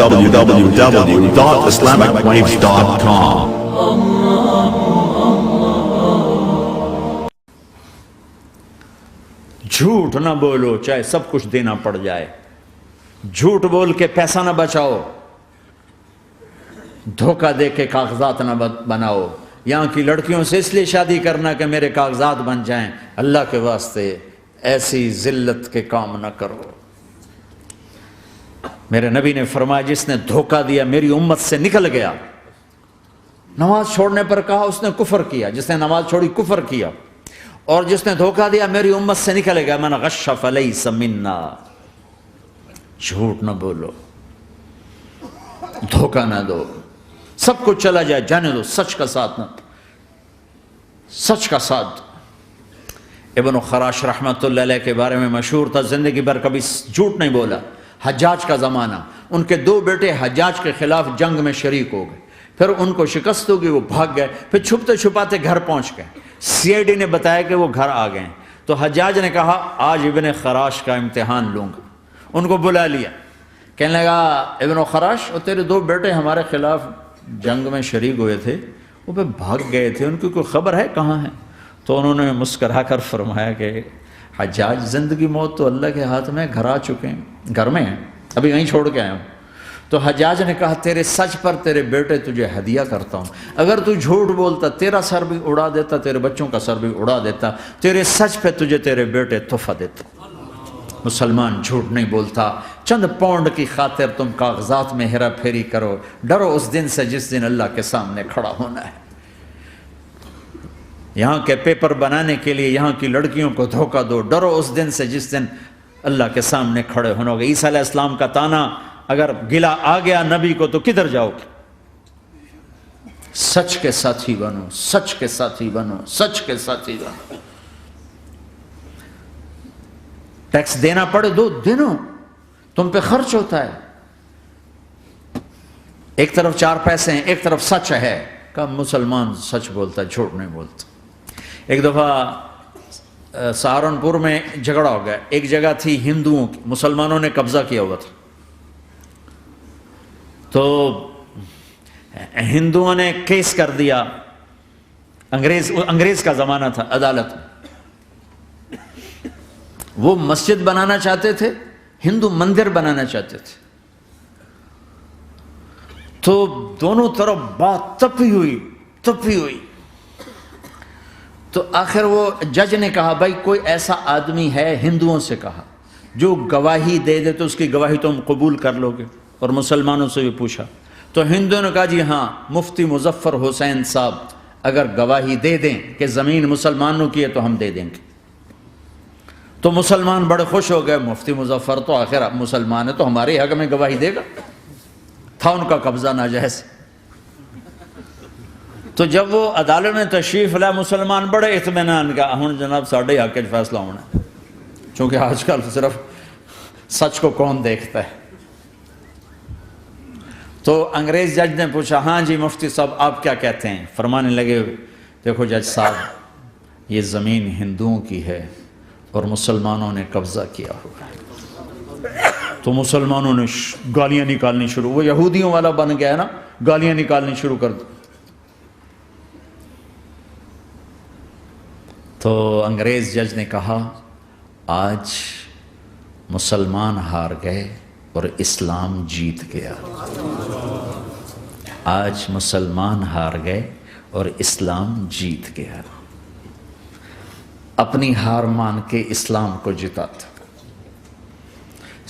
www.islamicwaves.com. جھوٹ نہ بولو چاہے سب کچھ دینا پڑ جائے، جھوٹ بول کے پیسہ نہ بچاؤ، دھوکہ دے کے کاغذات نہ بناؤ۔ یہاں کی لڑکیوں سے اس لیے شادی کرنا کہ میرے کاغذات بن جائیں، اللہ کے واسطے ایسی ذلت کے کام نہ کرو۔ میرے نبی نے فرمایا جس نے دھوکہ دیا میری امت سے نکل گیا۔ نماز چھوڑنے پر کہا اس نے کفر کیا، جس نے نماز چھوڑی کفر کیا، اور جس نے دھوکہ دیا میری امت سے نکل گیا۔ من غش فلیس منا۔ جھوٹ نہ بولو، دھوکہ نہ دو، سب کچھ چلا جائے جانے دو، سچ کا ساتھ نہ، سچ کا ساتھ۔ ابن خراش رحمۃ اللہ علیہ کے بارے میں مشہور تھا، زندگی بھر کبھی جھوٹ نہیں بولا۔ حجاج کا زمانہ، ان کے دو بیٹے حجاج کے خلاف جنگ میں شریک ہو گئے، پھر ان کو شکست ہوگی، وہ بھاگ گئے، پھر چھپتے چھپاتے گھر پہنچ گئے۔ سی آئی ڈی نے بتایا کہ وہ گھر آ گئے، تو حجاج نے کہا آج ابن خراش کا امتحان لوں گا۔ ان کو بلا لیا، کہنے لگا ابن خراش اور تیرے دو بیٹے ہمارے خلاف جنگ میں شریک ہوئے تھے، وہ پہ بھاگ گئے تھے، ان کی کوئی خبر ہے کہاں ہیں؟ تو انہوں نے مسکرا کر فرمایا کہ حجاج زندگی موت تو اللہ کے ہاتھ میں، گھر آ چکے ہیں، گھر میں ہیں، ابھی وہیں چھوڑ کے آیا ہوں۔ تو حجاج نے کہا تیرے سچ پر تیرے بیٹے تجھے ہدیہ کرتا ہوں، اگر تو جھوٹ بولتا تیرا سر بھی اڑا دیتا، تیرے بچوں کا سر بھی اڑا دیتا، تیرے سچ پہ تجھے تیرے بیٹے تحفہ دیتا۔ مسلمان جھوٹ نہیں بولتا۔ چند پاؤنڈ کی خاطر تم کاغذات میں ہیرا پھیری کرو، ڈرو اس دن سے جس دن اللہ کے سامنے کھڑا ہونا ہے۔ یہاں کے پیپر بنانے کے لیے یہاں کی لڑکیوں کو دھوکہ دو، ڈرو اس دن سے جس دن اللہ کے سامنے کھڑے ہونا ہوگا۔ عیسیٰ علیہ السلام کا تانا اگر گلا آ گیا نبی کو تو کدھر جاؤ گے؟ سچ کے ساتھی بنو، سچ کے ساتھی بنو، سچ کے ساتھی بنو۔ ٹیکس دینا پڑے دو، دینو، تم پہ خرچ ہوتا ہے۔ ایک طرف چار پیسے ہیں، ایک طرف سچ ہے، کہ مسلمان سچ بولتا ہے، جھوٹ نہیں بولتا۔ ایک دفعہ سہارنپور میں جھگڑا ہو گیا، ایک جگہ تھی ہندوؤں کی، مسلمانوں نے قبضہ کیا ہوا تھا، تو ہندوؤں نے کیس کر دیا، انگریز کا زمانہ تھا، عدالت میں۔ وہ مسجد بنانا چاہتے تھے، ہندو مندر بنانا چاہتے تھے، تو دونوں طرف بات تپی ہوئی، تو آخر وہ جج نے کہا بھائی کوئی ایسا آدمی ہے، ہندوؤں سے کہا، جو گواہی دے دے تو اس کی گواہی تم قبول کر لو گے؟ اور مسلمانوں سے بھی پوچھا، تو ہندوؤں نے کہا جی ہاں، مفتی مظفر حسین صاحب اگر گواہی دے دیں کہ زمین مسلمانوں کی ہے تو ہم دے دیں گے۔ تو مسلمان بڑے خوش ہو گئے، مفتی مظفر تو آخر مسلمان ہے تو ہمارے حق میں گواہی دے گا، تھا ان کا قبضہ ناجائز۔ تو جب وہ عدالت میں تشریف لائے، مسلمان بڑے اطمینان کا ہن جناب ساڑھے حق کے فیصلہ ہونا ہے، چونکہ آج کل صرف سچ کو کون دیکھتا ہے۔ تو انگریز جج نے پوچھا ہاں جی مفتی صاحب آپ کیا کہتے ہیں؟ فرمانے لگے دیکھو جج صاحب، یہ زمین ہندوؤں کی ہے اور مسلمانوں نے قبضہ کیا ہوا ہے۔ تو مسلمانوں نے گالیاں نکالنی شروع، وہ یہودیوں والا بن گیا ہے نا، گالیاں نکالنی شروع کر دی۔ تو انگریز جج نے کہا آج مسلمان ہار گئے اور اسلام جیت گیا، آج مسلمان ہار گئے اور اسلام جیت گیا۔ اپنی ہار مان کے اسلام کو جتاتا،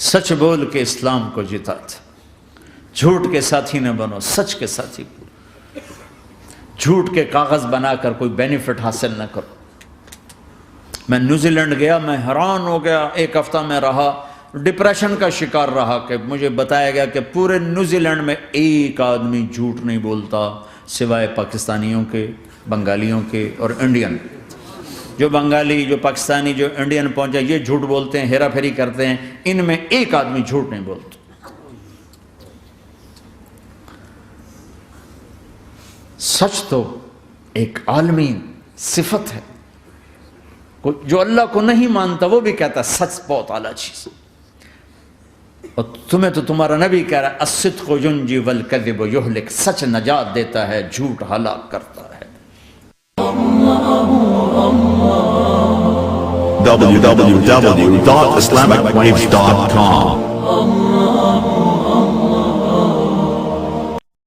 سچ بول کے اسلام کو جتاتا۔ جھوٹ کے ساتھی نہ بنو، سچ کے ساتھی بنو۔ جھوٹ کے کاغذ بنا کر کوئی بینیفٹ حاصل نہ کرو۔ میں نیوزی لینڈ گیا، میں حیران ہو گیا، ایک ہفتہ میں رہا، ڈپریشن کا شکار رہا کہ مجھے بتایا گیا کہ پورے نیوزی لینڈ میں ایک آدمی جھوٹ نہیں بولتا سوائے پاکستانیوں کے، بنگالیوں کے اور انڈین۔ جو بنگالی، جو پاکستانی، جو انڈین پہنچے یہ جھوٹ بولتے ہیں، ہیرا پھیری کرتے ہیں، ان میں ایک آدمی جھوٹ نہیں بولتا۔ سچ تو ایک عالمی صفت ہے، جو اللہ کو نہیں مانتا وہ بھی کہتا ہے سچ بہت اعلیٰ چیز۔ اور تمہیں تو تمہارا نبی کہہ رہا ہے الصدق ینجی والکذب یہلک، سچ نجات دیتا ہے، جھوٹ ہلاک کرتا ہے۔ www.islamicwaves.com